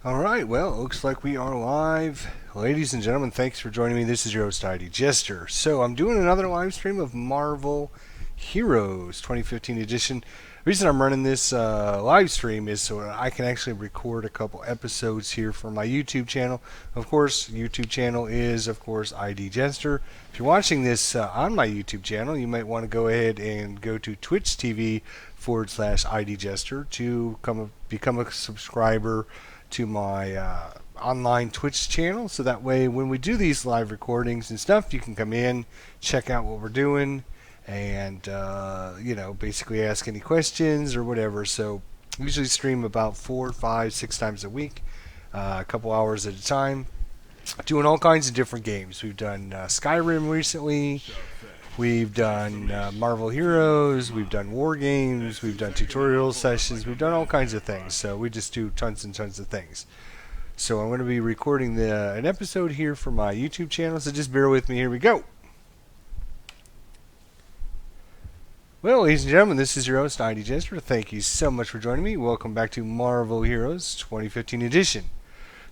All right, well, it looks like we are live. Ladies and gentlemen, thanks for joining me. This is your host, ID Jester. So, I'm doing another live stream of Marvel Heroes 2015 edition. The reason I'm running this live stream is so that I can actually record a couple episodes here for my YouTube channel. Of course, YouTube channel is, of course, ID Jester. If you're watching this on my YouTube channel, you might want to go ahead and go to Twitch TV /ID Jester to become a subscriber to my online Twitch channel, so that way when we do these live recordings and stuff, you can come in, check out what we're doing, and basically ask any questions or whatever. So usually stream about 4, 5, 6 times a week, a couple hours at a time, doing all kinds of different games. We've done Skyrim recently. We've done Marvel Heroes, we've done War Games, we've done tutorial sessions, we've done all kinds of things. So we just do tons and tons of things. So I'm going to be recording an episode here for my YouTube channel, so just bear with me. Here we go. Well, ladies and gentlemen, this is your host, ID Jester. Thank you so much for joining me. Welcome back to Marvel Heroes 2015 edition.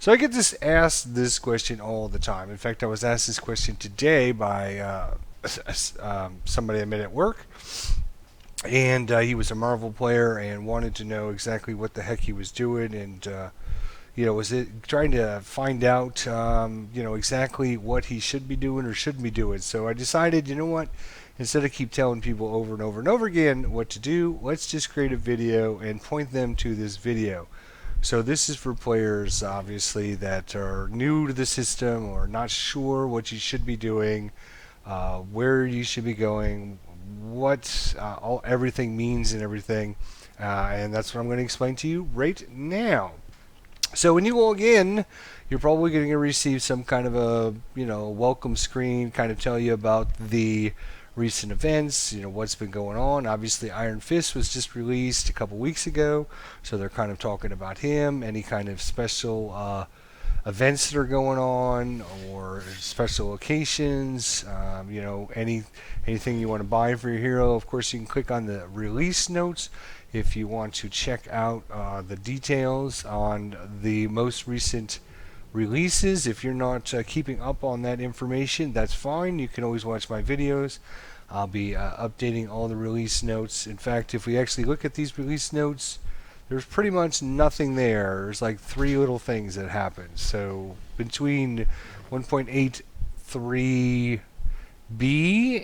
So I get asked this question all the time. In fact, I was asked this question today by somebody I met at work, and he was a Marvel player and wanted to know exactly what the heck he was doing, and was it trying to find out exactly what he should be doing or shouldn't be doing. So I decided, you know what, instead of keep telling people over and over and over again what to do, let's just create a video and point them to this video. So this is for players, obviously, that are new to the system or not sure what you should be doing, where you should be going, what everything means and everything, and that's what I'm going to explain to you right now. So when you log in, you're probably going to receive some kind of a welcome screen, kind of tell you about the recent events, what's been going on. Obviously, Iron Fist was just released a couple weeks ago, so they're kind of talking about him, any kind of special events that are going on or special occasions, anything you want to buy for your hero. Of course, you can click on the release notes if you want to check out the details on the most recent releases. If you're not keeping up on that information, that's fine. You can always watch my videos. I'll be updating all the release notes. In fact, if we actually look at these release notes, there's pretty much nothing there. There's like 3 little things that happened. So between 1.83b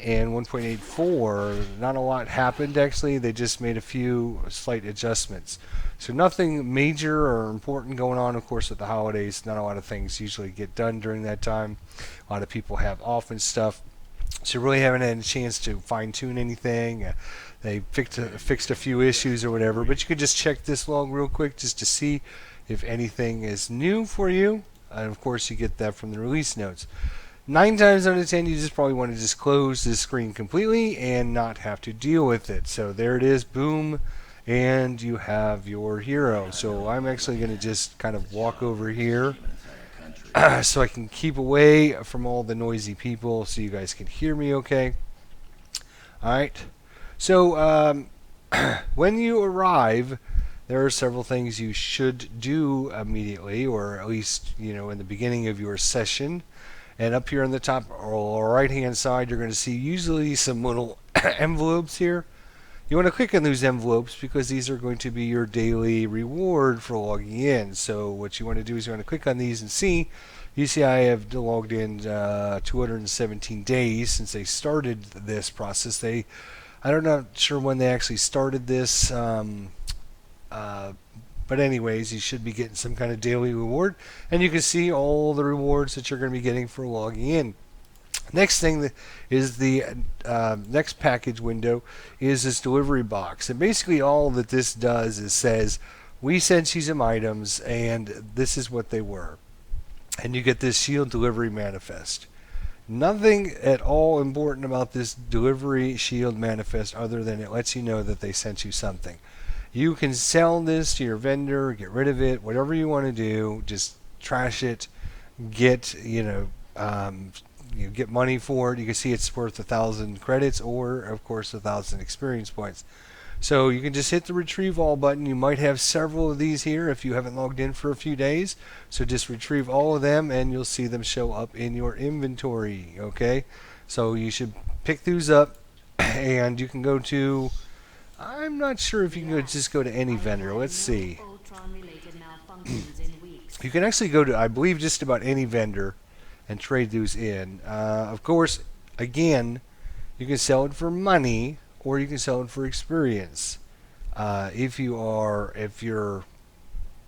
and 1.84, not a lot happened actually. They just made a few slight adjustments. So nothing major or important going on. Of course, with the holidays, not a lot of things usually get done during that time. A lot of people have off and stuff. So really haven't had a chance to fine-tune anything. They fixed a few issues or whatever, but you could just check this log real quick just to see if anything is new for you. And of course, you get that from the release notes. 9 times out of 10, you just probably want to just close this screen completely and not have to deal with it. So there it is, boom, and you have your hero. So I'm actually going to just kind of walk over here so I can keep away from all the noisy people so you guys can hear me okay. Alright, so when you arrive, there are several things you should do immediately, or at least in the beginning of your session. And up here on the top or right hand side, you're going to see usually some little envelopes here. You want to click on those envelopes because these are going to be your daily reward for logging in. So what you want to do is you want to click on these and see. You see I have logged in 217 days since they started this process. I'm not sure when they actually started this, but anyways, you should be getting some kind of daily reward. And you can see all the rewards that you're going to be getting for logging in. Next thing is the next package window is this delivery box. And basically all that this does is says, we sent you some items and this is what they were. And you get this shield delivery manifest. Nothing at all important about this delivery shield manifest other than it lets you know that they sent you something. You can sell this to your vendor, get rid of it, whatever you want to do. Just trash it, get get money for it. You can see it's worth 1,000 credits or, of course, 1,000 experience points. So you can just hit the retrieve all button. You might have several of these here if you haven't logged in for a few days. So just retrieve all of them and you'll see them show up in your inventory. Okay, so you should pick these up and you can go to, I'm not sure if you can just go to any vendor. Let's see. You can actually go to, I believe, just about any vendor and trade those in. Of course, again, you can sell it for money or you can sell it for experience. If your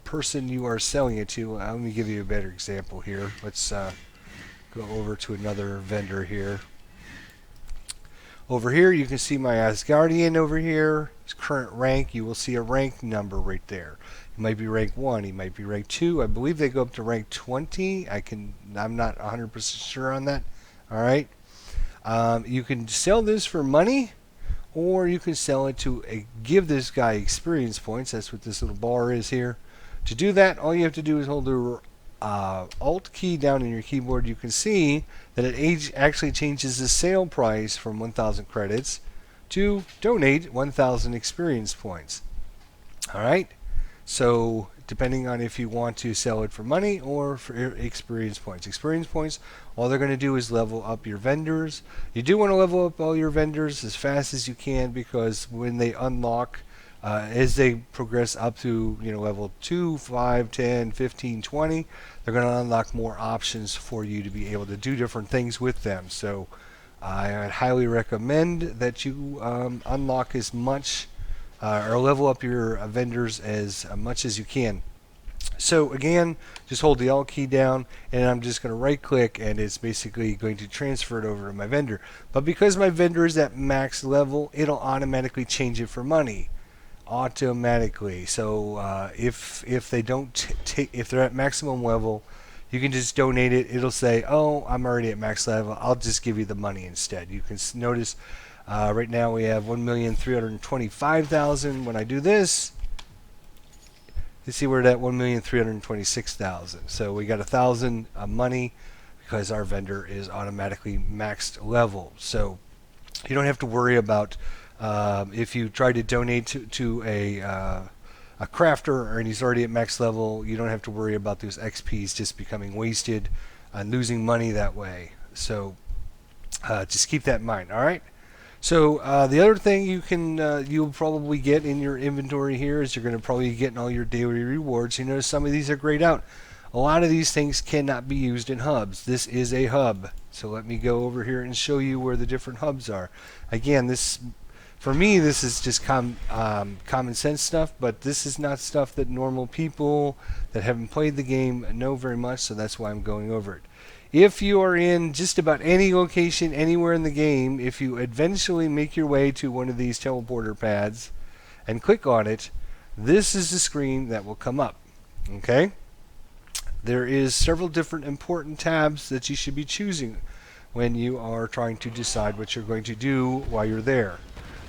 person you are selling it to, let me give you a better example here. Let's go over to another vendor here. Over here, you can see my Asgardian over here. His current rank, you will see a rank number right there. He might be rank 1, he might be rank 2. I believe they go up to rank 20. I'm not 100% sure on that. All right. You can sell this for money, or you can sell it to give this guy experience points. That's what this little bar is here. To do that, all you have to do is hold the Alt key down in your keyboard. You can see that it actually changes the sale price from 1,000 credits to donate 1,000 experience points. All right. So depending on if you want to sell it for money or for experience points. Experience points, all they're going to do is level up your vendors. You do want to level up all your vendors as fast as you can, because when they unlock, as they progress up to level 2, 5, 10, 15, 20, they're going to unlock more options for you to be able to do different things with them. So I would highly recommend that you unlock as much or level up your vendors as much as you can. So again, just hold the Alt key down and I'm just going to right click and it's basically going to transfer it over to my vendor. But because my vendor is at max level, it'll automatically change it for money. Automatically. So if they don't if they're at maximum level, you can just donate it. It'll say, oh, I'm already at max level, I'll just give you the money instead. You can notice right now we have 1,325,000. When I do this, you see we're at 1,326,000. So we got 1,000 money because our vendor is automatically maxed level. So you don't have to worry about if you try to donate to a crafter and he's already at max level. You don't have to worry about those XPs just becoming wasted and losing money that way. So just keep that in mind. All right. So the other thing you'll probably get in your inventory here is you're going to probably get all your daily rewards. You notice some of these are grayed out. A lot of these things cannot be used in hubs. This is a hub. So let me go over here and show you where the different hubs are. Again, for me, this is just common sense stuff, but this is not stuff that normal people that haven't played the game know very much, so that's why I'm going over it. If you are in just about any location anywhere in the game, if you eventually make your way to one of these teleporter pads and click on it, this is the screen that will come up. Okay? There is several different important tabs that you should be choosing when you are trying to decide what you're going to do while you're there.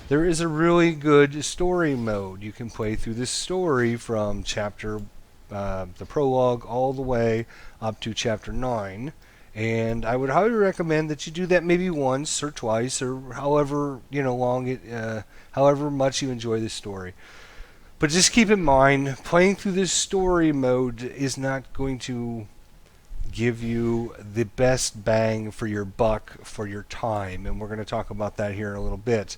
There is a really good story mode. You can play through the story from the prologue all the way up to chapter 9. And I would highly recommend that you do that maybe once or twice or however however much you enjoy this story. But just keep in mind, playing through this story mode is not going to give you the best bang for your buck for your time, and we're going to talk about that here in a little bit.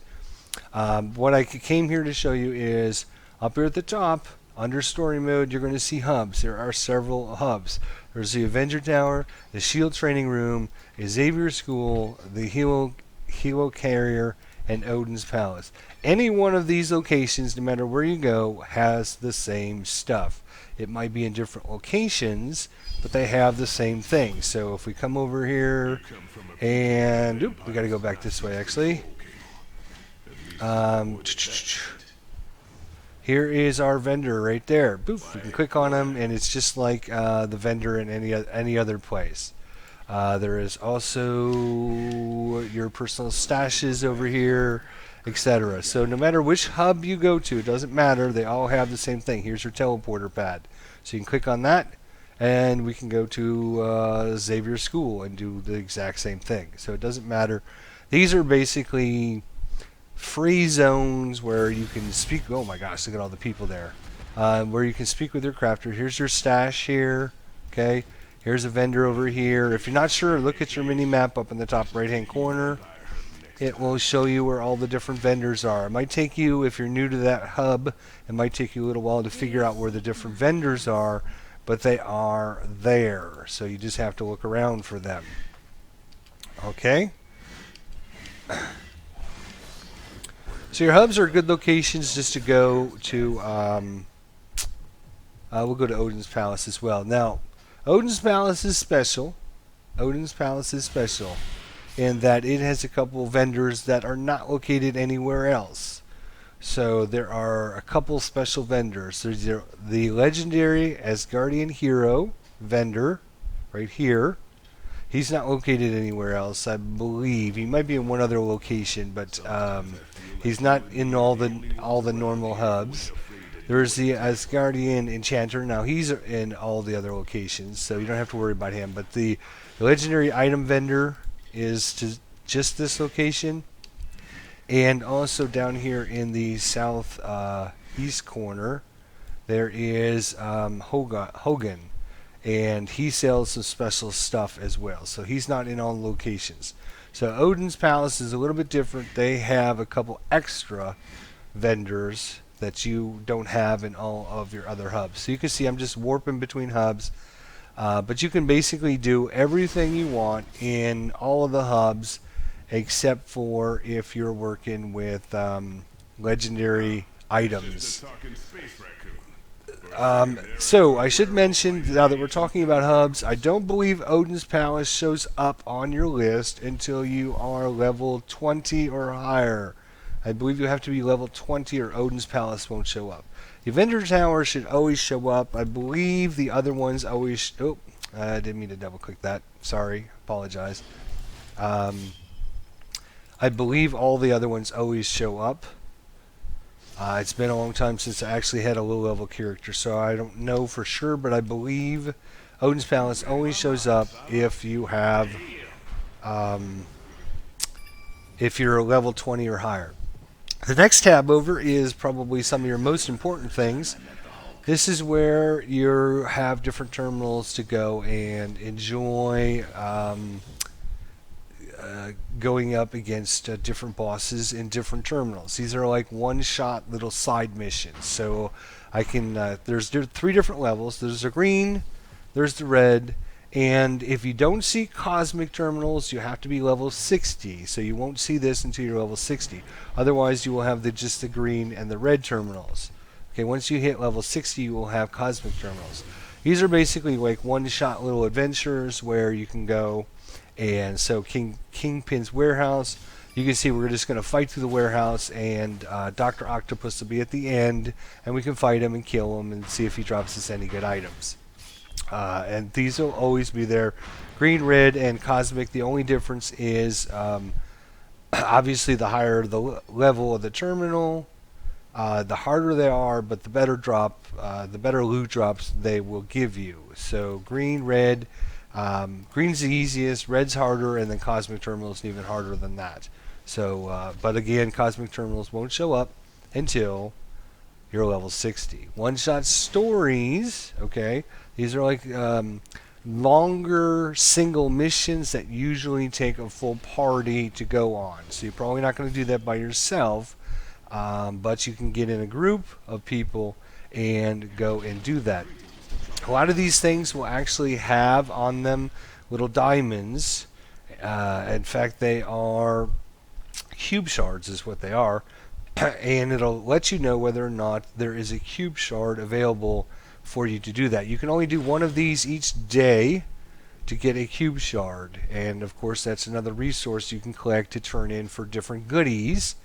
What I came here to show you is up here at the top, under story mode, you're going to see hubs. There are several hubs. There's the Avenger Tower, the Shield Training Room, Xavier School, the Helo Carrier, and Odin's Palace. Any one of these locations, no matter where you go, has the same stuff. It might be in different locations, but they have the same thing. So if we come over here, and we got to go back this way actually. Here is our vendor right there. Boof, we can click on him, and it's just like the vendor in any other place. There is also your personal stashes over here, etc. So no matter which hub you go to, it doesn't matter. They all have the same thing. Here's your teleporter pad. So you can click on that, and we can go to Xavier School and do the exact same thing. So it doesn't matter. These are basically free zones where you can speak. Oh my gosh, look at all the people there. Where you can speak with your crafter. Here's your stash here. Okay. Here's a vendor over here. If you're not sure, look at your mini map up in the top right hand corner. It will show you where all the different vendors are. It might take you, if you're new to that hub, it might take you a little while to figure out where the different vendors are, but they are there. So you just have to look around for them. Okay? So your hubs are good locations just to go to. We'll go to Odin's Palace as well. Now, Odin's Palace is special. Odin's Palace is special in that it has a couple vendors that are not located anywhere else. So there are a couple special vendors. There's the legendary Asgardian hero vendor right here. He's not located anywhere else, I believe. He might be in one other location, but he's not in all the normal hubs. There's the Asgardian Enchanter. Now he's in all the other locations, so you don't have to worry about him. But the legendary item vendor is just this location, and also down here in the south east corner, there is Hogan, and he sells some special stuff as well. So he's not in all locations. So Odin's Palace is a little bit different. They have a couple extra vendors that you don't have in all of your other hubs. So you can see I'm just warping between hubs. But you can basically do everything you want in all of the hubs except for if you're working with legendary items. So I should mention, now that we're talking about hubs, I don't believe Odin's Palace shows up on your list until you are level 20 or higher. I believe you have to be level 20 or Odin's Palace won't show up. The Vendor Tower should always show up. I believe the other ones always... Oh, I didn't mean to double click that. Sorry. Apologize. I believe all the other ones always show up. It's been a long time since I actually had a low level character, so I don't know for sure, but I believe Odin's Palace always shows up if you have... if you're level 20 or higher. The next tab over is probably some of your most important things. This is where you have different terminals to go and enjoy going up against different bosses in different terminals. These are like one-shot little side missions. So I can there's 3 different levels. There's the green, there's the red, and if you don't see cosmic terminals, you have to be level 60. So you won't see this until you're level 60. Otherwise, you will have just the green and the red terminals. Okay, once you hit level 60, you will have cosmic terminals. These are basically like one-shot little adventures where you can go. And so Kingpin's warehouse, you can see we're just going to fight through the warehouse, and Dr. Octopus will be at the end, and we can fight him and kill him and see if he drops us any good items. And these will always be there. Green, red, and cosmic. The only difference is obviously the higher the level of the terminal, the harder they are, but the better the better loot drops they will give you. So green, red, green's the easiest, red's harder, and then cosmic terminals even harder than that. So, but again, cosmic terminals won't show up until you're level 60. One-shot stories, okay? These are like longer single missions that usually take a full party to go on. So you're probably not going to do that by yourself, but you can get in a group of people and go and do that. A lot of these things will actually have on them little diamonds. In fact, they are cube shards is what they are. And it'll let you know whether or not there is a cube shard available for you to do that. You can only do one of these each day to get a cube shard, and of course that's another resource you can collect to turn in for different goodies.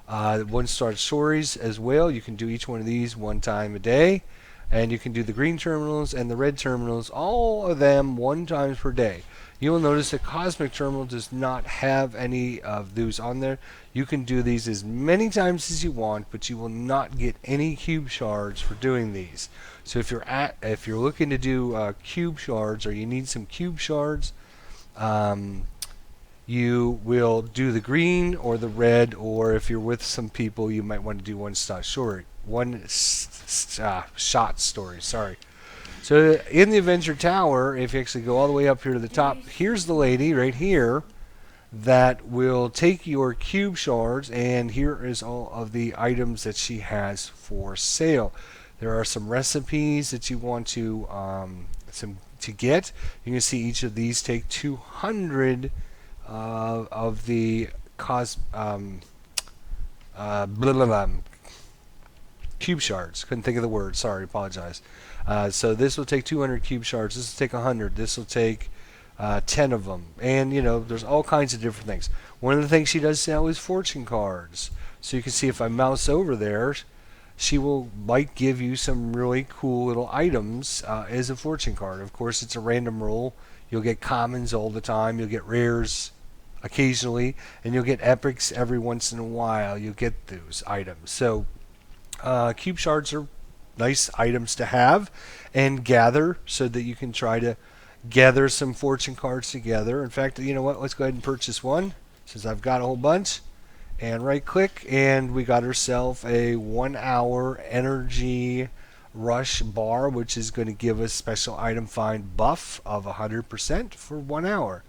One-star stories as well. You can do each one of these one time a day, and you can do the green terminals and the red terminals, all of them 1 time per day. You will notice that Cosmic Terminal does not have any of those on there. You can do these as many times as you want, but you will not get any cube shards for doing these. So if you're looking to do cube shards, or you need some cube shards, you you will do the green or the red, or if you're with some people, you might want to do shot story. Sorry. So in the Avenger Tower, if you actually go all the way up here to the top, here's the lady right here that will take your cube shards, and here is all of the items that she has for sale. There are some recipes that you want to get. You can see each of these take 200 of the cube shards. Couldn't think of the word. Sorry, apologize. So this will take 200 cube shards. This will take 100. This will take 10 of them. And, there's all kinds of different things. One of the things she does sell is fortune cards. So you can see if I mouse over there, she might give you some really cool little items as a fortune card. Of course, it's a random roll. You'll get commons all the time. You'll get rares occasionally. And you'll get epics every once in a while. You'll get those items. So cube shards are nice items to have and gather so that you can try to gather some fortune cards together. In fact, you know what? Let's go ahead and purchase one since I've got a whole bunch. And right click, and we got ourselves a 1 hour energy rush bar, which is going to give us special item find buff of 100% for 1 hour.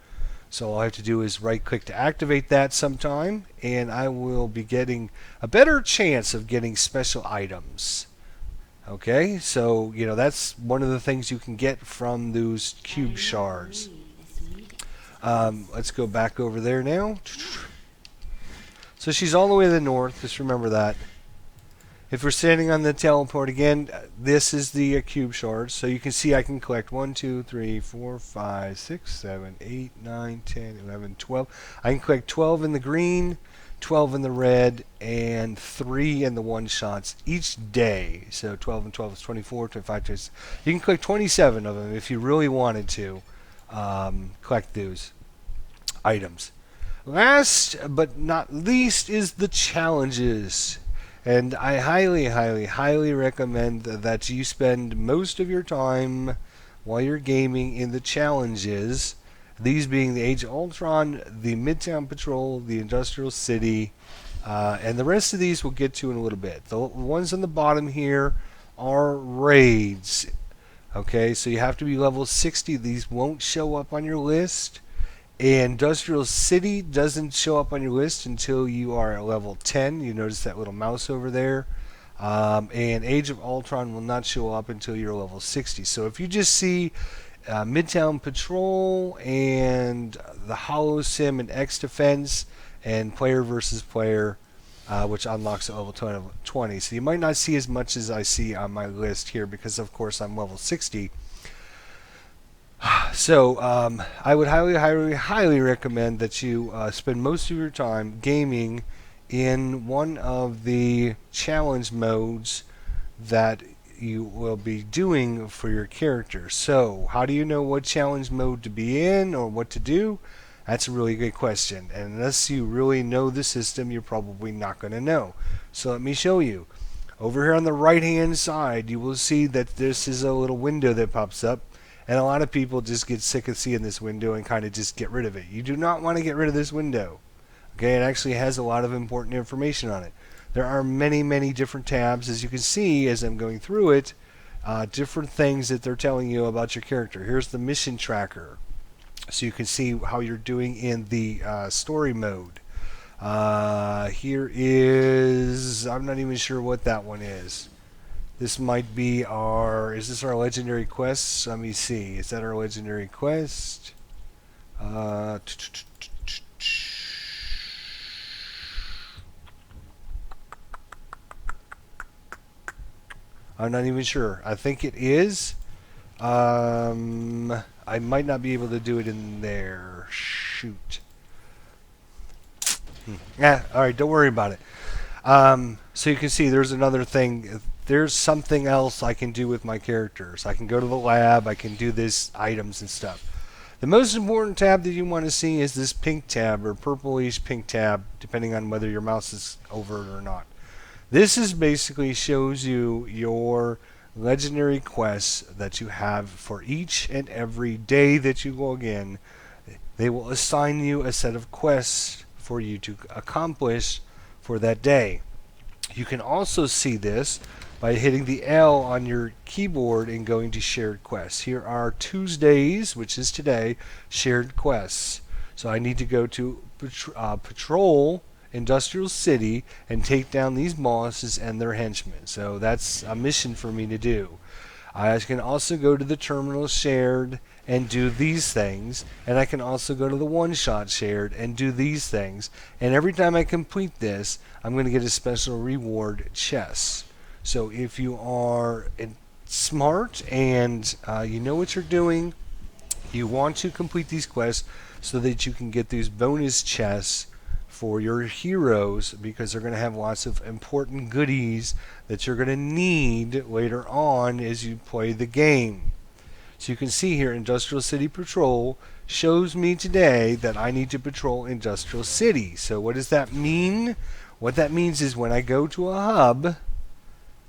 So all I have to do is right click to activate that sometime, and I will be getting a better chance of getting special items. Okay, so that's one of the things you can get from those cube shards. Let's go back over there now. So she's all the way to the north, just remember that. If we're standing on the teleport again, this is the cube shards. So you can see I can collect 1, 2, 3, 4, 5, 6, 7, 8, 9, 10, 11, 12. I can collect 12 in the green, 12 in the red, and 3 in the one-shots each day. So 12 and 12 is 24, 25, 26. You can collect 27 of them if you really wanted to collect those items. Last but not least is the challenges. And I highly, highly, highly recommend that you spend most of your time while you're gaming in the challenges. These being the Age of Ultron, the Midtown Patrol, the Industrial City, and the rest of these we'll get to in a little bit. The ones on the bottom here are raids. Okay, so you have to be level 60. These won't show up on your list. Industrial City doesn't show up on your list until you are at level 10. You notice that little mouse over there. And Age of Ultron will not show up until you're level 60. So if you just see Midtown Patrol and the Holo Sim and X Defense and Player versus Player, which unlocks at level 20. So you might not see as much as I see on my list here because, of course, I'm level 60. So I would highly, highly, highly recommend that you spend most of your time gaming in one of the challenge modes that you will be doing for your character. So how do you know what challenge mode to be in or what to do? That's a really good question. And unless you really know the system, you're probably not going to know. So let me show you. Over here on the right hand side, you will see that this is a little window that pops up. And a lot of people just get sick of seeing this window and kind of just get rid of it. You do not want to get rid of this window. Okay, it actually has a lot of important information on it. There are many, many different tabs, as you can see as I'm going through it, different things that they're telling you about your character. Here's the mission tracker, so you can see how you're doing in the story mode. Here is, I'm not even sure what that one is. This might be is this our legendary quest? Let me see. Is that our legendary quest? I'm not even sure. I think it is. I might not be able to do it in there. Shoot. Alright, don't worry about it. So you can see there's another thing. There's something else I can do with my characters. I can go to the lab. I can do this items and stuff. The most important tab that you want to see is this pink tab or purplish pink tab, depending on whether your mouse is over it or not. This is basically shows you your legendary quests that you have for each and every day that you log in. they will assign you a set of quests for you to accomplish for that day. You can also see this by hitting the L on your keyboard and going to shared quests. Here are Tuesdays, which is today, shared quests. So I need to go to patrol Industrial City and take down these bosses and their henchmen. So that's a mission for me to do. I can also go to the terminal shared and do these things, and I can also go to the one-shot shared and do these things, and every time I complete this I'm going to get a special reward chest. So if you are smart and you know what you're doing, you want to complete these quests so that you can get these bonus chests for your heroes, because they're going to have lots of important goodies that you're going to need later on as you play the game. So you can see here, Industrial City Patrol shows me today that I need to patrol Industrial City. So what does that mean? What that means is when I go to a hub,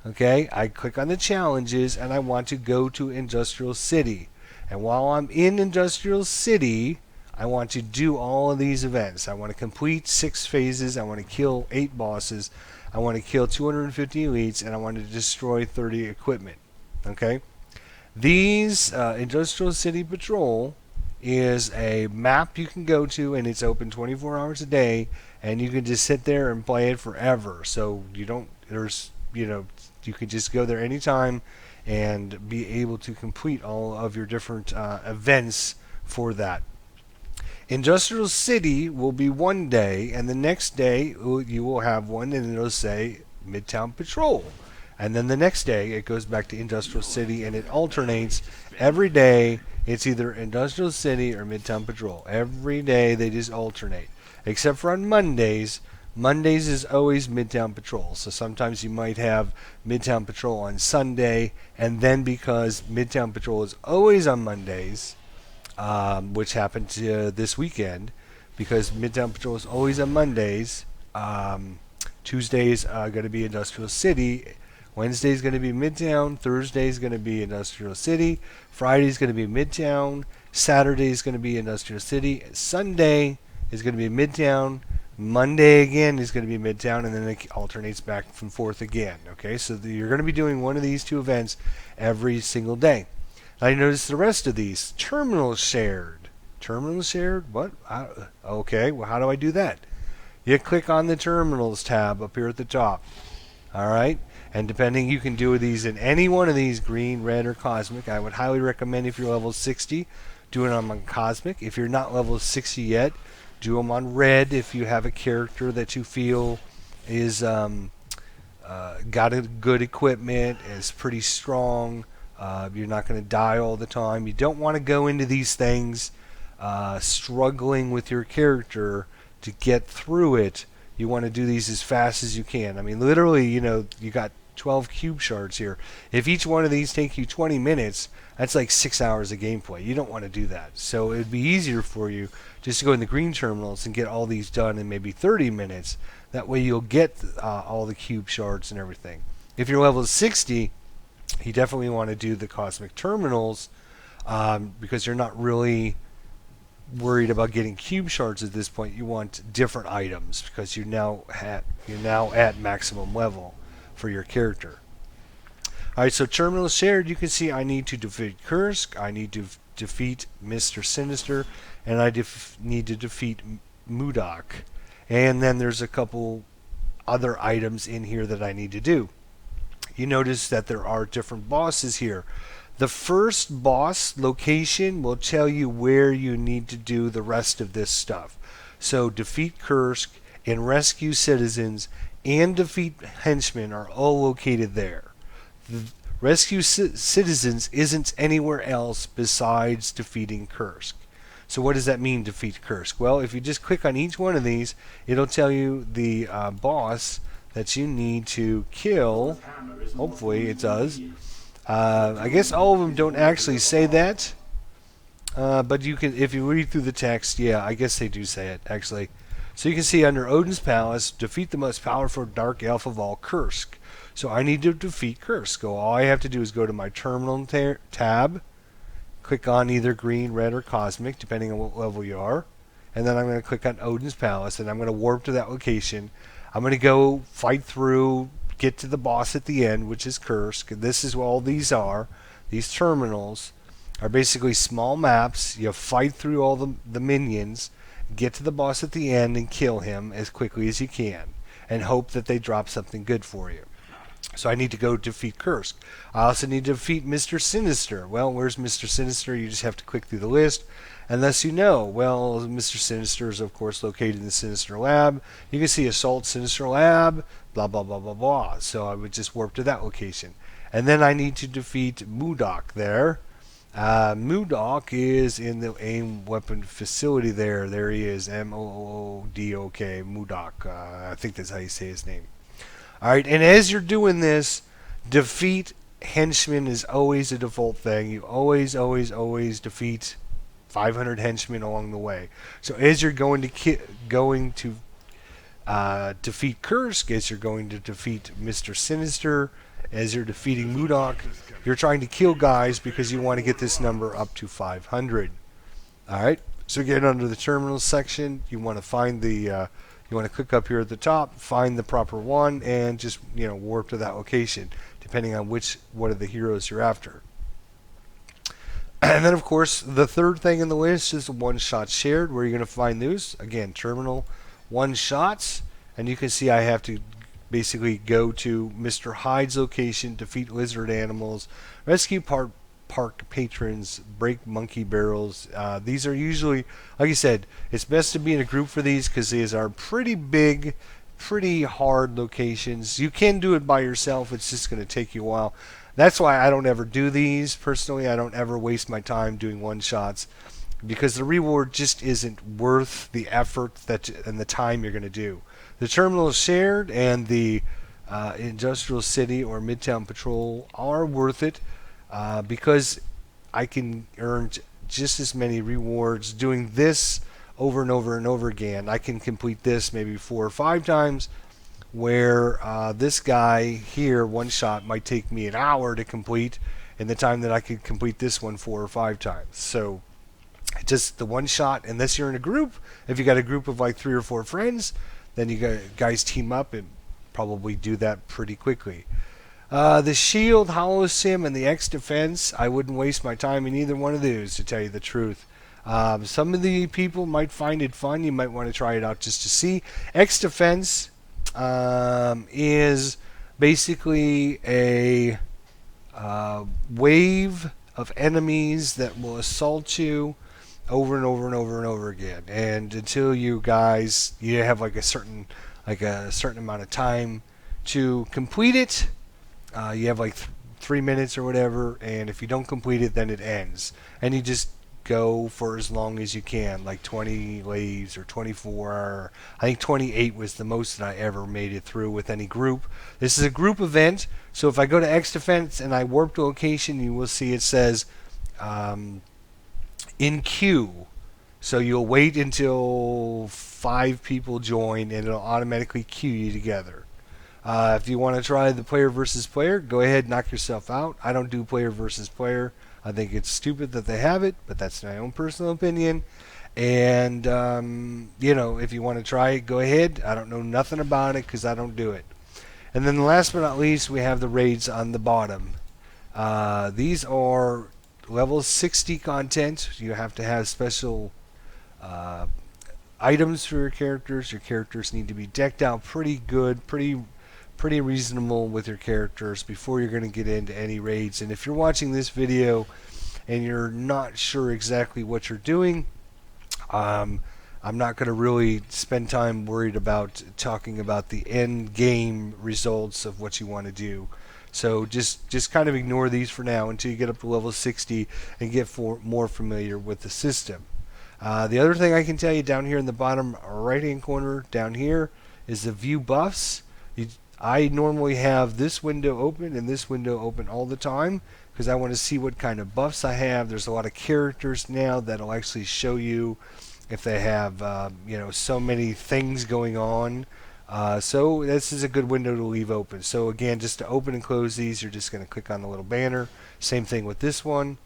okay, I click on the challenges and I want to go to Industrial City. And while I'm in Industrial City, I want to do all of these events. I want to complete 6 phases. I want to kill 8 bosses. I want to kill 250 elites, and I want to destroy 30 equipment. Okay? These Industrial City Patrol is a map you can go to, and it's open 24 hours a day, and you can just sit there and play it forever. So you don't, you can just go there anytime and be able to complete all of your different events for that. Industrial City will be one day, and the next day you will have one, and it'll say Midtown Patrol. And then the next day it goes back to Industrial City, and it alternates every day. It's either Industrial City or Midtown Patrol. Every day they just alternate, except for on Mondays. Mondays is always Midtown Patrol. So sometimes you might have Midtown Patrol on Sunday, and then because Midtown Patrol is always on Mondays, which happened this weekend, because Midtown Patrol is always on Mondays. Tuesdays are going to be Industrial City. Wednesday is going to be Midtown. Thursday is going to be Industrial City. Friday is going to be Midtown. Saturday is going to be Industrial City. Sunday is going to be Midtown. Monday again is going to be Midtown, and then it alternates back and forth again. Okay, so you're going to be doing one of these 2 events every single day. I noticed the rest of these. Terminal shared. Terminal shared? What? Okay, well, how do I do that? You click on the Terminals tab up here at the top. Alright? And depending, you can do these in any one of these, green, red, or cosmic. I would highly recommend, if you're level 60, do it on cosmic. If you're not level 60 yet, do them on red if you have a character that you feel is got a good equipment, is pretty strong. You're not going to die all the time. You don't want to go into these things struggling with your character to get through it. You want to do these as fast as you can. I mean, literally, you got 12 cube shards here. If each one of these take you 20 minutes, that's like 6 hours of gameplay. You don't want to do that. So it'd be easier for you just to go in the green terminals and get all these done in maybe 30 minutes. That way you'll get all the cube shards and everything. If you're level 60, you definitely want to do the cosmic terminals, because you're not really worried about getting cube shards at this point. You want different items because you're now at maximum level for your character. Alright, so terminal shared, you can see I need to defeat Kursk, I need to defeat Mr. Sinister, and I need to defeat Mudok. And then there's a couple other items in here that I need to do. You notice that there are different bosses here. The first boss location will tell you where you need to do the rest of this stuff. So defeat Kursk and rescue citizens and defeat henchmen are all located there. The rescue citizens isn't anywhere else besides defeating Kursk. So what does that mean, defeat Kursk? Well, if you just click on each one of these, it'll tell you the boss that you need to kill. Hopefully it does. I guess all of them don't actually say that, but you can, if you read through the text, yeah, I guess they do say it actually. So you can see under Odin's Palace, defeat the most powerful dark elf of all, Kursk. So I need to defeat Kursk. So all I have to do is go to my terminal tab, click on either green, red, or cosmic, depending on what level you are. And then I'm going to click on Odin's Palace, and I'm going to warp to that location. I'm going to go fight through, get to the boss at the end, which is Kursk. This is what all these are. These terminals are basically small maps. You fight through all the minions, get to the boss at the end, and kill him as quickly as you can, and hope that they drop something good for you. So I need to go defeat Kursk. I also need to defeat Mr. Sinister. Well, where's Mr. Sinister? You just have to click through the list. Unless you know, well, Mr. Sinister is, of course, located in the Sinister Lab. You can see Assault Sinister Lab, blah, blah, blah, blah, blah. So I would just warp to that location. And then I need to defeat MODOK there. MODOK is in the AIM weapon facility there. There he is, M-O-O-D-O-K, MODOK. I think that's how you say his name. Alright, and as you're doing this, defeat henchmen is always a default thing. You always, always, always defeat 500 henchmen along the way. So as you're going to defeat Kursk, as you're going to defeat Mr. Sinister, as you're defeating MODOK, you're trying to kill guys because you want to get this number up to 500. Alright, so get under the terminal section. You want to find the... you want to click up here at the top, find the proper one, and just warp to that location, depending on which one of the heroes you're after. And then, of course, the third thing in the list is one-shot shared. Where you're going to find those, again, terminal one-shots, and you can see I have to basically go to Mr. Hyde's location, defeat lizard animals, rescue park patrons, break monkey barrels. These are usually, like I said, it's best to be in a group for these because these are pretty big, pretty hard locations. You can do it by yourself. It's just going to take you a while. That's why I don't ever do these. Personally, I don't ever waste my time doing one-shots because the reward just isn't worth the effort and the time you're going to do. The terminal is shared, and the Industrial City or Midtown Patrol are worth it. Because I can earn just as many rewards doing this over and over and over again. I can complete this maybe 4 or 5 times, where this guy here, one shot, might take me an hour to complete in the time that I could complete this one 4 or 5 times. So just the one shot, unless you're in a group. If you got a group of like 3 or 4 friends, then you guys team up and probably do that pretty quickly. The Shield, HoloSim, and the X-Defense, I wouldn't waste my time in either one of those, to tell you the truth. Some of the people might find it fun. You might want to try it out just to see. X-Defense is basically a wave of enemies that will assault you over and over and over and over again. And until you have like a certain amount of time to complete it. You have like 3 minutes or whatever, and if you don't complete it, then it ends. And you just go for as long as you can, like 20 waves or 24. I think 28 was the most that I ever made it through with any group. This is a group event, so if I go to X-Defense and I warp to location, you will see it says in queue. So you'll wait until 5 people join, and it'll automatically queue you together. If you want to try the player versus player, go ahead, knock yourself out. I don't do player versus player. I think it's stupid that they have it, but that's my own personal opinion. And, if you want to try it, go ahead. I don't know nothing about it because I don't do it. And then last but not least, we have the raids on the bottom. These are level 60 content. You have to have special items for your characters. Your characters need to be decked out pretty good, pretty reasonable with your characters before you're going to get into any raids. And if you're watching this video and you're not sure exactly what you're doing, I'm not going to really spend time worried about talking about the end game results of what you want to do. So just kind of ignore these for now until you get up to level 60 and get more familiar with the system. The other thing I can tell you down here in the bottom right hand corner down here is the view buffs. I normally have this window open and this window open all the time because I want to see what kind of buffs I have. There's a lot of characters now that'll actually show you if they have so many things going on. So this is a good window to leave open. So again, just to open and close these, you're just going to click on the little banner. Same thing with this one.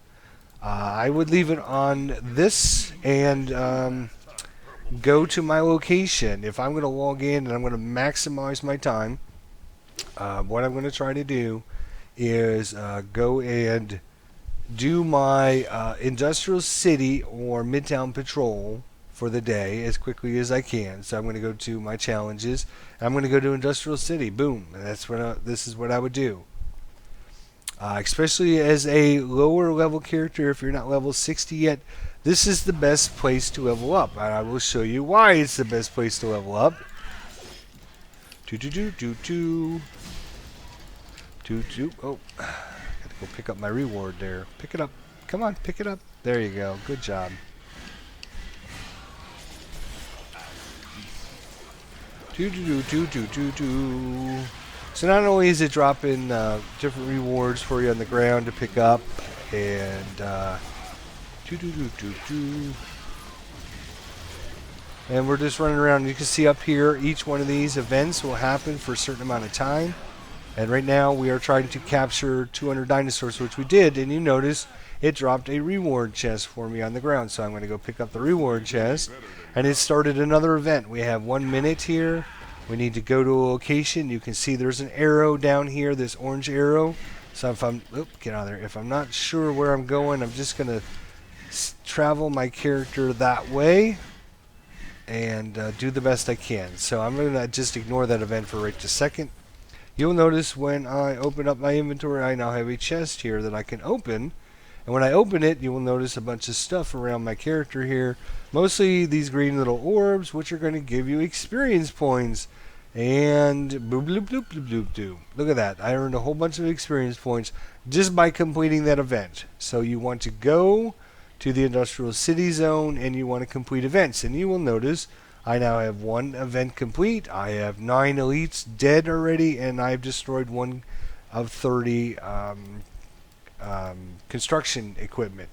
I would leave it on this and go to my location. If I'm going to log in and I'm going to maximize my time, what I'm going to try to do is go and do my industrial city or midtown patrol for the day as quickly as I can. So I'm going to go to my challenges. I'm going to go to industrial city. Boom. And that's what this is what I would do. Especially as a lower level character, if you're not level 60 yet, this is the best place to level up. And I will show you why it's the best place to level up. Oh, gotta go pick up my reward there. Pick it up. Come on, pick it up. There you go. Good job. So not only is it dropping different rewards for you on the ground to pick up, and and we're just running around. You can see up here, each one of these events will happen for a certain amount of time. And right now we are trying to capture 200 dinosaurs, which we did, and you notice it dropped a reward chest for me on the ground. So I'm going to go pick up the reward chest, and it started another event. We have 1 minute here. We need to go to a location. You can see there's an arrow down here, this orange arrow. So if I'm, get out of there. If I'm not sure where I'm going, I'm just going to travel my character that way and do the best I can. So I'm going to just ignore that event for right a second. You'll notice when I open up my inventory, I now have a chest here that I can open. And when I open it, you will notice a bunch of stuff around my character here. Mostly these green little orbs, which are going to give you experience points. And bloop, bloop, bloop, bloop, bloop, bloop. Look at that. I earned a whole bunch of experience points just by completing that event. So you want to go to the Industrial City Zone and you want to complete events. And you will notice I now have 1 event complete. I have 9 elites dead already, and I've destroyed 1 of 30 construction equipment.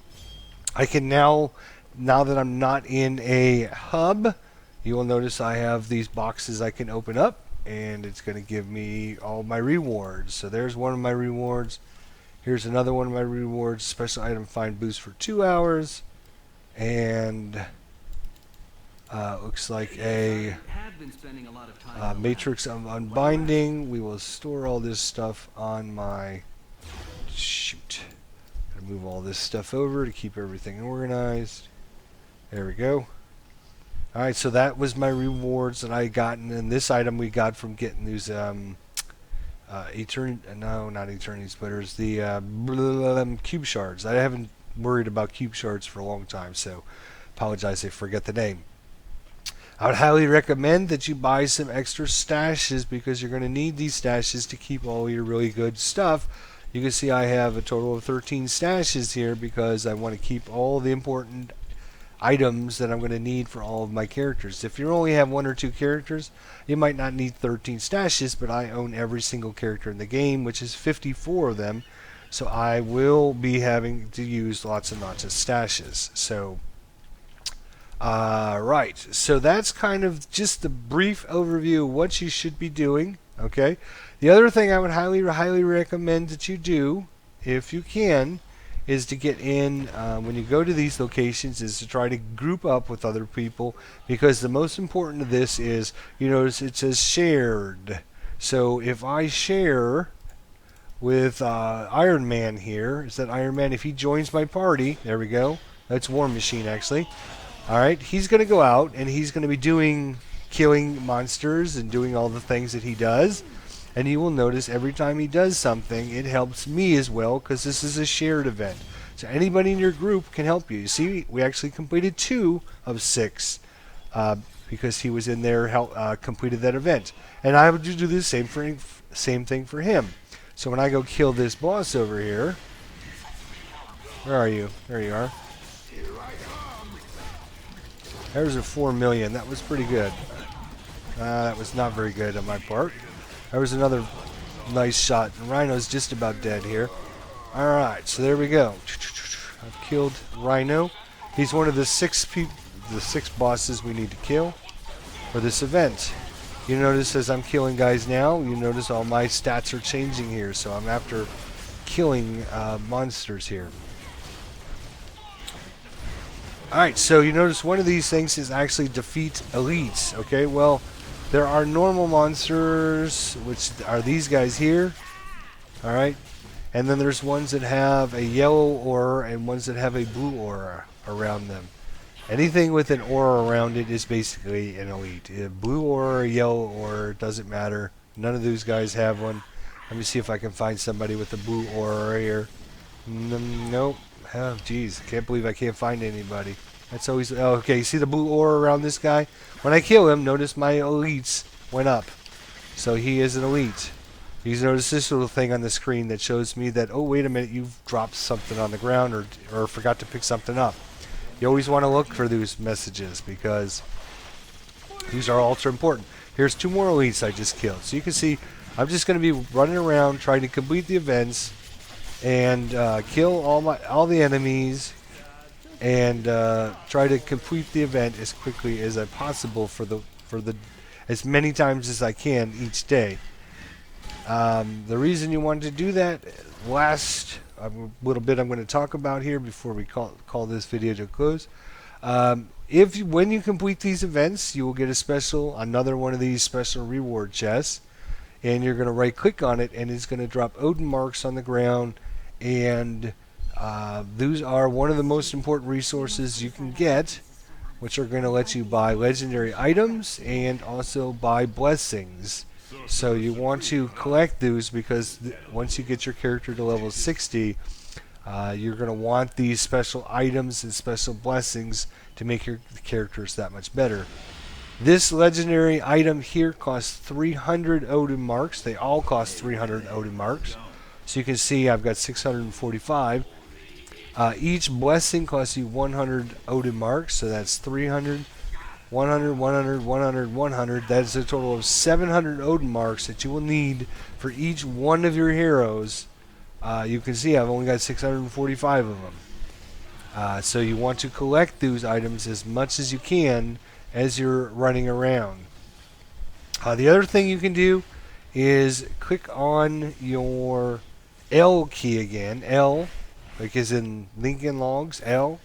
I can now that I'm not in a hub, you will notice I have these boxes I can open up, and it's going to give me all my rewards. So there's one of my rewards. Here's another one of my rewards. Special item find boost for 2 hours. And looks like a matrix of unbinding. We will store all this stuff on my... Shoot. Gotta move all this stuff over to keep everything organized. There we go. Alright, so that was my rewards that I gotten, and this item we got from getting these not Eternity Splitters, the cube shards. I haven't worried about cube shards for a long time, so apologize if I forget the name. I would highly recommend that you buy some extra stashes, because you're going to need these stashes to keep all your really good stuff. You can see I have a total of 13 stashes here because I want to keep all the important items that I'm going to need for all of my characters. If you only have 1 or 2 characters, you might not need 13 stashes, but I own every single character in the game, which is 54 of them. So I will be having to use lots and lots of stashes. So right, so that's kind of just a brief overview of what you should be doing. Okay, the other thing I would highly recommend that you do, if you can, is to get in when you go to these locations, is to try to group up with other people, because the most important of this is, you notice it says shared. So if I share with Iron Man here, is that Iron Man, if he joins my party, there we go, that's War Machine actually. Alright, he's going to go out and he's going to be killing monsters and doing all the things that he does. And you will notice every time he does something, it helps me as well, because this is a shared event. So anybody in your group can help you. You see, we actually completed 2 of 6 because he was in there, completed that event. And I would do the same thing for him. So when I go kill this boss over here, where are you? There you are. There's a 4 million. That was pretty good. That was not very good on my part. There was another nice shot. And Rhino's just about dead here. Alright, so there we go. I've killed Rhino. He's one of the 6 bosses we need to kill for this event. You notice as I'm killing guys now, you notice all my stats are changing here. So I'm after killing monsters here. Alright, so you notice one of these things is actually defeat elites. Okay, well, there are normal monsters, which are these guys here. Alright, and then there's ones that have a yellow aura and ones that have a blue aura around them. Anything with an aura around it is basically an elite. Blue aura, yellow aura, doesn't matter. None of those guys have one. Let me see if I can find somebody with a blue aura right here. Nope. Oh, geez. Can't believe I can't find anybody. That's always... Oh, okay, you see the blue aura around this guy? When I kill him, notice my elites went up. So he is an elite. You notice this little thing on the screen that shows me that, oh, wait a minute, you've dropped something on the ground or forgot to pick something up. You always want to look for those messages because these are ultra important. Here's 2 more elites I just killed. So you can see I'm just going to be running around trying to complete the events and kill all the enemies and try to complete the event as quickly as I possible for the as many times as I can each day. The reason you want to do that, last little bit I'm going to talk about here before we call this video to a close. When you complete these events, you will get another one of these special reward chests, and you're going to right click on it and it's going to drop Odin marks on the ground, and those are one of the most important resources you can get, which are going to let you buy legendary items and also buy blessings. So you want to collect those because once you get your character to level 60, you're going to want these special items and special blessings to make your characters that much better. This legendary item here costs 300 Odin marks. They all cost 300 Odin marks. So you can see I've got 645. Each blessing costs you 100 Odin marks, so that's 300. 100, 100, 100, 100. That is a total of 700 Odin marks that you will need for each one of your heroes. You can see I've only got 645 of them. So you want to collect those items as much as you can as you're running around. The other thing you can do is click on your L key again. L, like is in Lincoln Logs, L.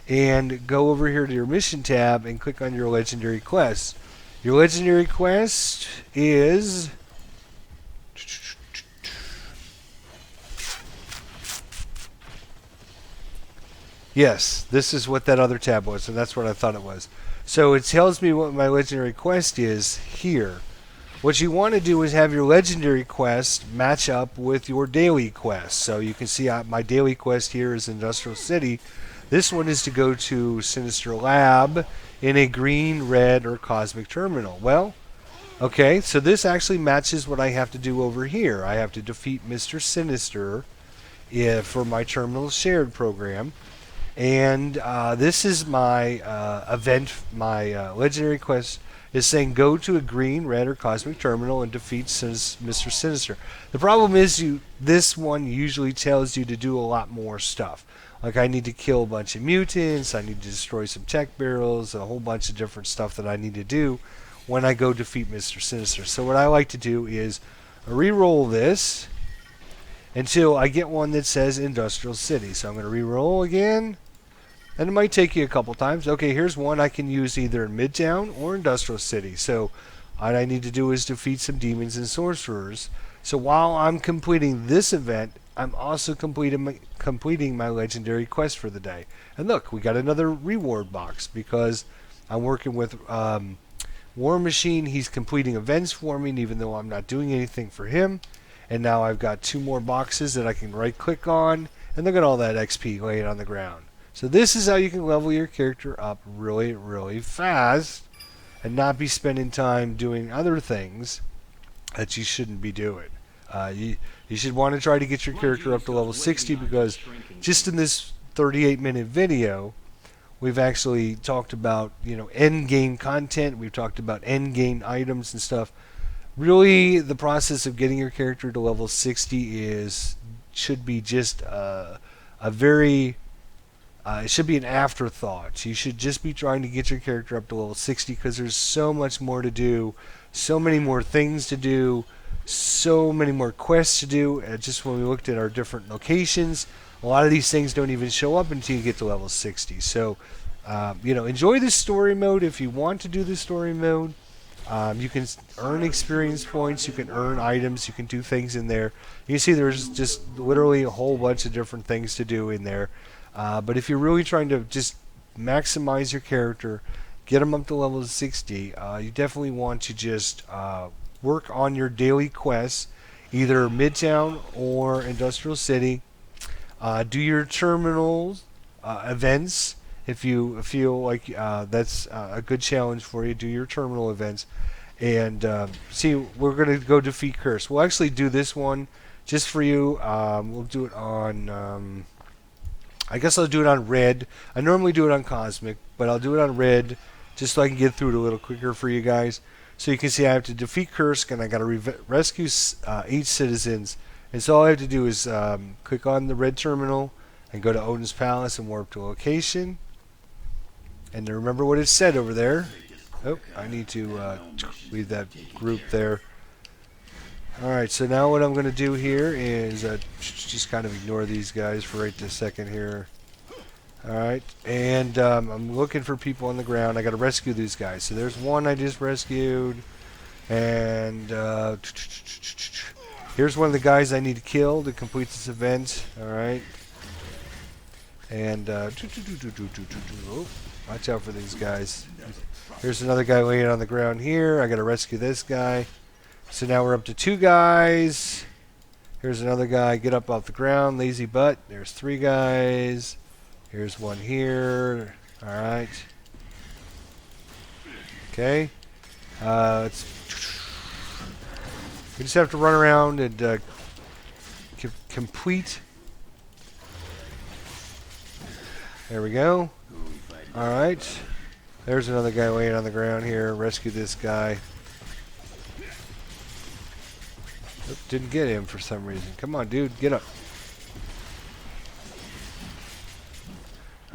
And go over here to your mission tab and click on your legendary quest. Your legendary quest is yes, this is what that other tab was, and that's what I thought it was. So it tells me what my legendary quest is here. What you want to do is have your legendary quest match up with your daily quest. So you can see my daily quest here is Industrial City. This one is to go to Sinister Lab in a green, red, or cosmic terminal. Well, okay, so this actually matches what I have to do over here. I have to defeat Mr. Sinister for my terminal shared program. And this is my event, my legendary quest is saying go to a green, red, or cosmic terminal and defeat Mr. Sinister. The problem is this one usually tells you to do a lot more stuff. Like I need to kill a bunch of mutants, I need to destroy some tech barrels, a whole bunch of different stuff that I need to do when I go defeat Mr. Sinister. So what I like to do is re-roll this until I get one that says Industrial City. So I'm going to re-roll again, and it might take you a couple times. Okay, here's one I can use either in Midtown or Industrial City. So all I need to do is defeat some demons and sorcerers. So while I'm completing this event, I'm also completing my legendary quest for the day. And look, we got another reward box because I'm working with War Machine. He's completing events for me, even though I'm not doing anything for him. And now I've got 2 more boxes that I can right click on, and look at all that XP laying on the ground. So this is how you can level your character up really, really fast and not be spending time doing other things that you shouldn't be doing. You should want to try to get your character up to level 60 because just in this 38-minute video, we've actually talked about end game content. We've talked about end game items and stuff. Really, the process of getting your character to level 60 should be just a very it should be an afterthought. You should just be trying to get your character up to level 60 because there's so much more to do, so many more things to do, so many more quests to do. Just when we looked at our different locations, a lot of these things don't even show up until you get to level 60. So enjoy this story mode if you want to do the story mode. You can earn experience points, you can earn items, you can do things in there. You can see there's just literally a whole bunch of different things to do in there. But if you're really trying to just maximize your character, get them up to level 60, you definitely want to just work on your daily quests, either Midtown or Industrial City. Do your terminals events. If you feel like that's a good challenge for you, do your terminal events. And see, we're going to go defeat Curse. We'll actually do this one just for you. We'll do it on, I guess I'll do it on Red. I normally do it on Cosmic, but I'll do it on Red just so I can get through it a little quicker for you guys. So you can see I have to defeat Kursk, and I got to rescue 8 citizens. And so all I have to do is click on the red terminal and go to Odin's Palace and warp to location. And remember what it said over there. Oh, I need to leave that group there. Alright, so now what I'm going to do here is just kind of ignore these guys for right this second here. Alright, and I'm looking for people on the ground. I got to rescue these guys. So there's one I just rescued. And here's one of the guys I need to kill to complete this event. Alright. And oh, watch out for these guys. Here's another guy laying on the ground here. I got to rescue this guy. So now we're up to 2 guys. Here's another guy. Get up off the ground. Lazy butt. There's 3 guys. Here's one here. Alright. Okay. We just have to run around and complete. There we go. Alright. There's another guy laying on the ground here. Rescue this guy. Oop, didn't get him for some reason. Come on, dude. Get up.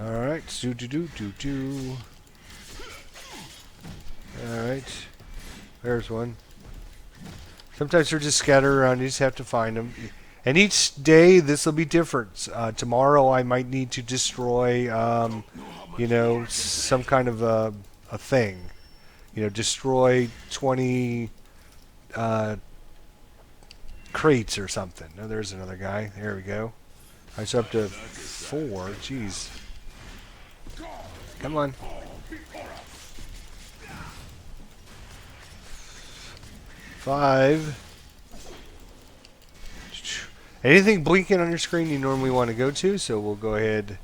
Alright. Do. Alright. There's one. Sometimes they're just scattered around. You just have to find them. And each day, this will be different. Tomorrow, I might need to destroy, some kind of a thing. Destroy 20 crates or something. Oh, there's another guy. There we go. I was up to 4. Jeez. Come on. 5. Anything blinking on your screen you normally want to go to, so we'll go ahead.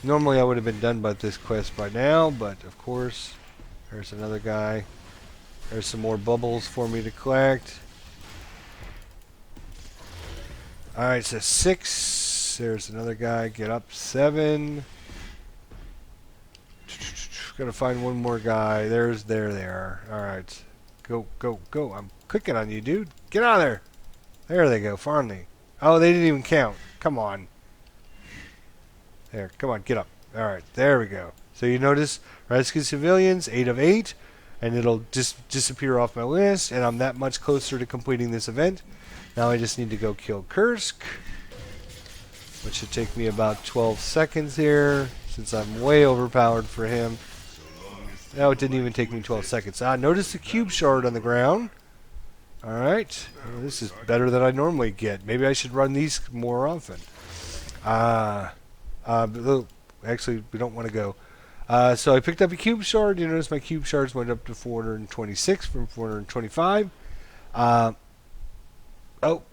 Normally I would have been done by this quest by now, but of course, there's another guy. There's some more bubbles for me to collect. Alright, so 6. There's another guy. Get up. 7. Gotta find one more guy. There they are. Alright. Go. I'm clicking on you, dude. Get out of there. There they go, finally. Oh, they didn't even count. Come on. There, come on, get up. Alright, there we go. So you notice, rescue civilians, 8 of 8, and it'll just disappear off my list, and I'm that much closer to completing this event. Now I just need to go kill Kursk, which should take me about 12 seconds here, since I'm way overpowered for him. No, it didn't even take me 12 seconds. Notice the cube shard on the ground. Alright, well, this is better than I normally get. Maybe I should run these more often. Actually, we don't want to go. So I picked up a cube shard. You notice my cube shards went up to 426 from 425. Oh,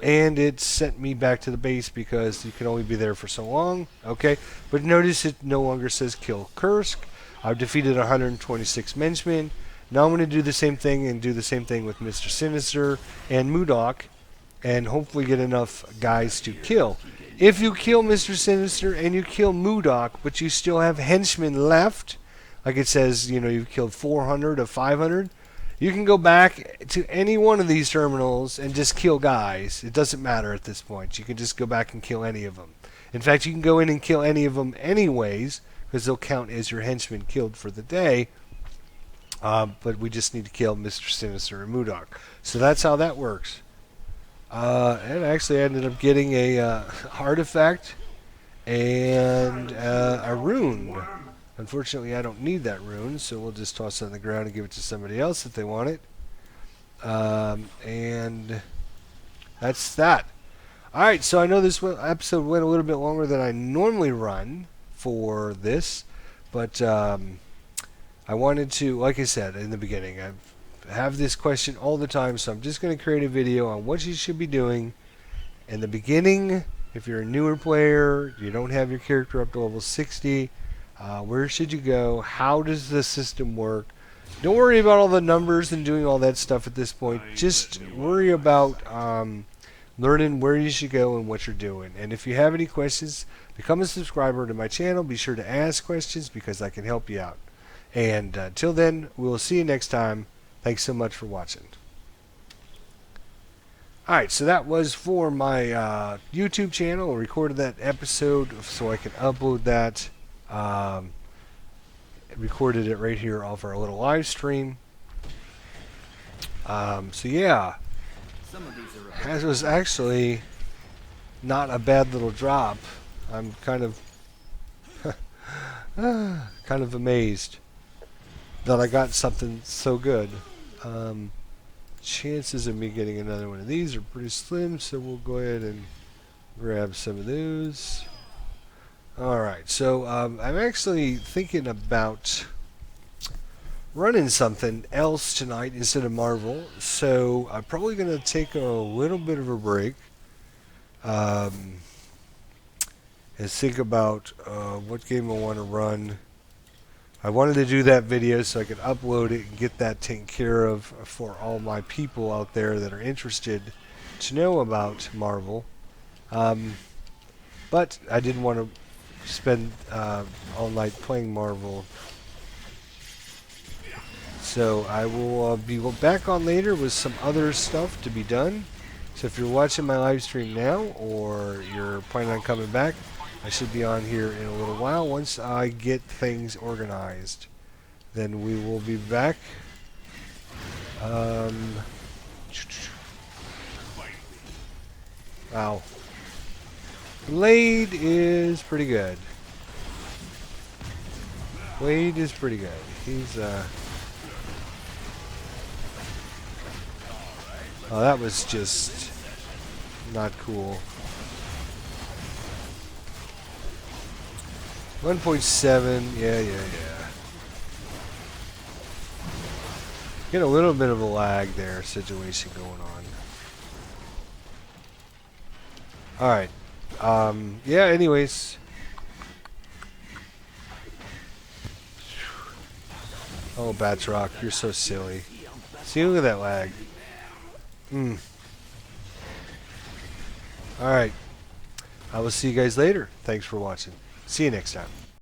and it sent me back to the base because you can only be there for so long. Okay, but notice it no longer says kill Kursk. I've defeated 126 Menchmen. Now I'm going to do the same thing and do the same thing with Mr. Sinister and Mudok and hopefully get enough guys to kill. If you kill Mr. Sinister and you kill Mudok, but you still have henchmen left, like it says, you've killed 400 of 500, you can go back to any one of these terminals and just kill guys. It doesn't matter at this point. You can just go back and kill any of them. In fact, you can go in and kill any of them anyways, because they'll count as your henchmen killed for the day. But we just need to kill Mr. Sinister and Mudok. So that's how that works. And actually I ended up getting a artifact and a rune. Unfortunately, I don't need that rune, so we'll just toss it on the ground and give it to somebody else if they want it. And that's that. Alright, so I know this episode went a little bit longer than I normally run for this, but I wanted to, like I said in the beginning, I have this question all the time, so I'm just going to create a video on what you should be doing in the beginning. If you're a newer player, you don't have your character up to level 60, where should you go? How does the system work? Don't worry about all the numbers and doing all that stuff at this point. Just worry about learning where you should go and what you're doing. And if you have any questions, become a subscriber to my channel. Be sure to ask questions because I can help you out. And till then, we will see you next time. Thanks so much for watching. Alright, so that was for my YouTube channel. I recorded that episode so I can upload that. Recorded it right here off our little live stream. So yeah, that was actually not a bad little drop. I'm kind of kind of amazed that I got something so good. Chances of me getting another one of these are pretty slim, so we'll go ahead and grab some of those. Alright, so I'm actually thinking about running something else tonight instead of Marvel, so I'm probably going to take a little bit of a break and think about what game I want to run. I wanted to do that video so I could upload it and get that taken care of for all my people out there that are interested to know about Marvel. But I didn't want to spend all night playing Marvel. So I will be back on later with some other stuff to be done. So if you're watching my live stream now or you're planning on coming back, I should be on here in a little while. Once I get things organized, then we will be back. Wow. Blade is pretty good. Blade is pretty good. He's oh, that was just not cool. 1.7, yeah. Get a little bit of a lag there situation going on. Alright. Yeah, anyways. Oh, Batroc, you're so silly. See, look at that lag. Alright. I will see you guys later. Thanks for watching. See you next time.